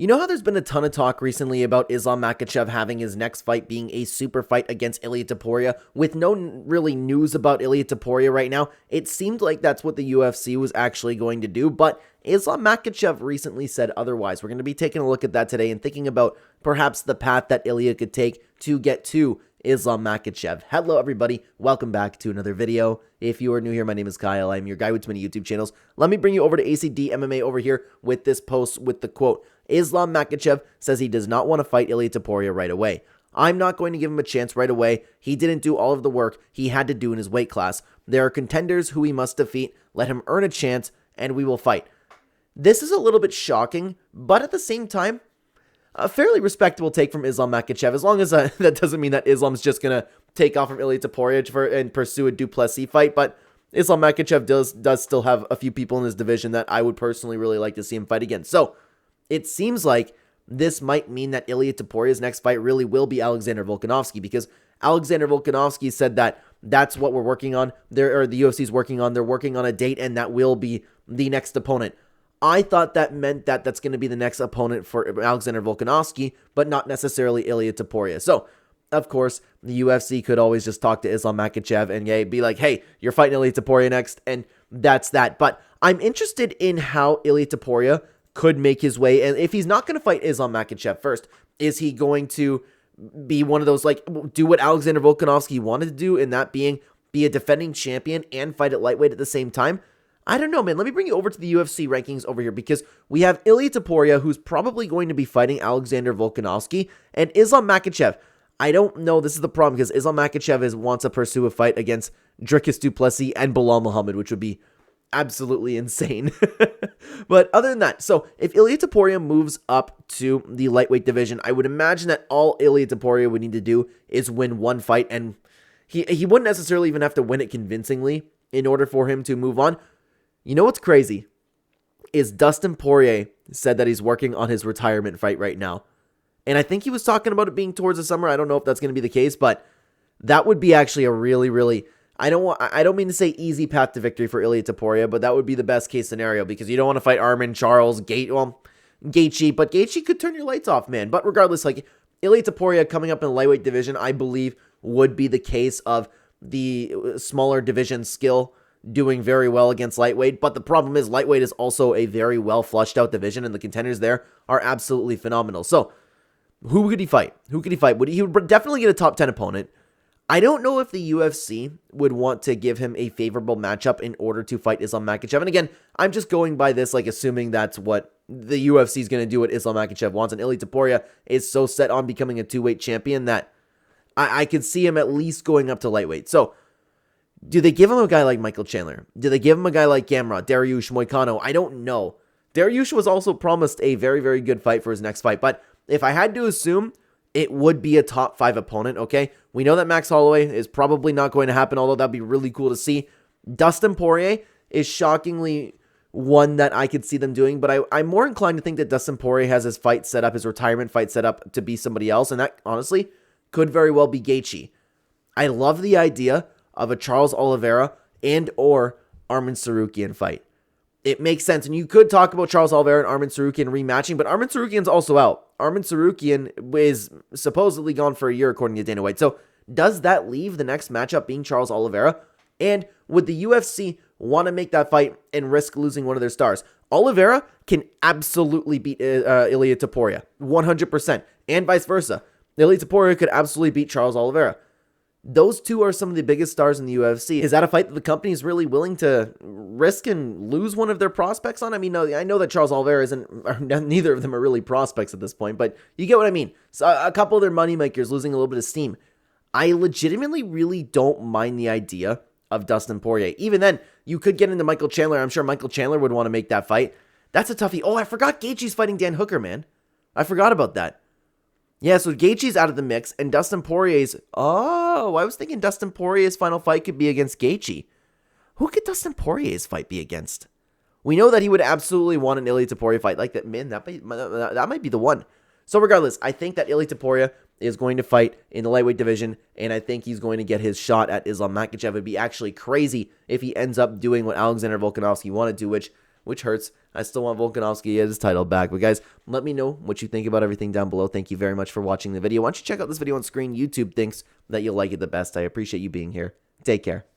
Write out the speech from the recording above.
You know how there's been a ton of talk recently about Islam Makhachev having his next fight being a super fight against Ilia Topuria, with no really news about Ilia Topuria right now? It seemed like that's what the UFC was actually going to do, but Islam Makhachev recently said otherwise. We're going to be taking a look at that today and thinking about perhaps the path that Ilia could take to get to Islam Makhachev. Hello everybody, welcome back to another video. If you are new here, my name is Kyle. I'm your guy with too many YouTube channels. Let me bring you over to ACD MMA over here with this post with the quote, Islam Makhachev says he does not want to fight Ilia Topuria right away. I'm not going to give him a chance right away. He didn't do all of the work he had to do in his weight class. There are contenders who he must defeat. Let him earn a chance and we will fight. This is a little bit shocking, but at the same time, a fairly respectable take from Islam Makhachev, as long as that doesn't mean that Islam's just going to take off from Ilia Topuria and pursue a Duplessis fight, but Islam Makhachev does still have a few people in his division that I would personally really like to see him fight against. So, it seems like this might mean that Ilia Topuria's next fight really will be Alexander Volkanovski, because Alexander Volkanovski said that that's what we're working on, the UFC's working on, they're working on a date, and that will be the next opponent. I thought that meant that that's going to be the next opponent for Alexander Volkanovski, but not necessarily Ilia Topuria. So, of course, the UFC could always just talk to Islam Makhachev and be like, hey, you're fighting Ilia Topuria next, and that's that. But I'm interested in how Ilia Topuria could make his way, and if he's not going to fight Islam Makhachev first, is he going to be one of those, like, do what Alexander Volkanovski wanted to do, and that being be a defending champion and fight at lightweight at the same time? I don't know, man. Let me bring you over to the UFC rankings over here, because we have Ilia Topuria, who's probably going to be fighting Alexander Volkanovski, and Islam Makhachev. I don't know. This is the problem, because Islam Makhachev wants to pursue a fight against Dricus Du Plessis and Belal Muhammad, which would be absolutely insane. But other than that, so if Ilia Topuria moves up to the lightweight division, I would imagine that all Ilia Topuria would need to do is win one fight, and he wouldn't necessarily even have to win it convincingly in order for him to move on. You know what's crazy is Dustin Poirier said that he's working on his retirement fight right now. And I think he was talking about it being towards the summer. I don't know if that's going to be the case, but that would be actually a really, I don't mean to say easy path to victory for Ilia Topuria, but that would be the best case scenario, because you don't want to fight Arman, Charles, Gaethje, but Gaethje could turn your lights off, man. But regardless, like, Ilia Topuria coming up in the lightweight division, I believe would be the case of the smaller division skill doing very well against lightweight. But the problem is lightweight is also a very well flushed out division, and the contenders there are absolutely phenomenal. So who could he fight? He would definitely get a top 10 opponent. I don't know if the UFC would want to give him a favorable matchup in order to fight Islam Makhachev. And again, I'm just going by this, like, assuming that's what the UFC is going to do, what Islam Makhachev wants. And Ilia Topuria is so set on becoming a two-weight champion that I could see him at least going up to lightweight. So do they give him a guy like Michael Chandler? Do they give him a guy like Gamrot, Dariush, Moicano? I don't know. Dariush was also promised a very, very good fight for his next fight. But if I had to assume, it would be a top 5 opponent, okay? We know that Max Holloway is probably not going to happen, although that'd be really cool to see. Dustin Poirier is shockingly one that I could see them doing, but I'm more inclined to think that Dustin Poirier has his fight set up, his retirement fight set up to be somebody else, and that, honestly, could very well be Gaethje. I love the idea of a Charles Oliveira and or Arman Tsarukyan fight. It makes sense, and you could talk about Charles Oliveira and Arman Tsarukyan rematching, but Arman Tsarukyan's also out. Arman Tsarukyan is supposedly gone for a year, according to Dana White. So does that leave the next matchup being Charles Oliveira? And would the UFC want to make that fight and risk losing one of their stars? Oliveira can absolutely beat Ilia Topuria, 100%, and vice versa. Ilia Topuria could absolutely beat Charles Oliveira. Those two are some of the biggest stars in the UFC. Is that a fight that the company is really willing to risk and lose one of their prospects on? I mean, no, I know that Charles Oliveira neither of them are really prospects at this point, but you get what I mean. So a couple of their moneymakers losing a little bit of steam. I legitimately really don't mind the idea of Dustin Poirier. Even then, you could get into Michael Chandler. I'm sure Michael Chandler would want to make that fight. That's a toughie. Oh, I forgot Gaethje's fighting Dan Hooker, man. I forgot about that. Yeah, so Gaethje's out of the mix, and Dustin Poirier's... Oh, I was thinking Dustin Poirier's final fight could be against Gaethje. Who could Dustin Poirier's fight be against? We know that he would absolutely want an Ilia Topuria fight. Like that, man, that might be the one. So regardless, I think that Ilia Topuria is going to fight in the lightweight division, and I think he's going to get his shot at Islam Makhachev. It'd be actually crazy if he ends up doing what Alexander Volkanovski wanted to, which hurts I still want Volkanovski to get his title back. But guys, let me know what you think about everything down below. Thank you very much for watching the video. Why don't you check out this video on screen? YouTube thinks that you'll like it the best. I appreciate you being here. Take care.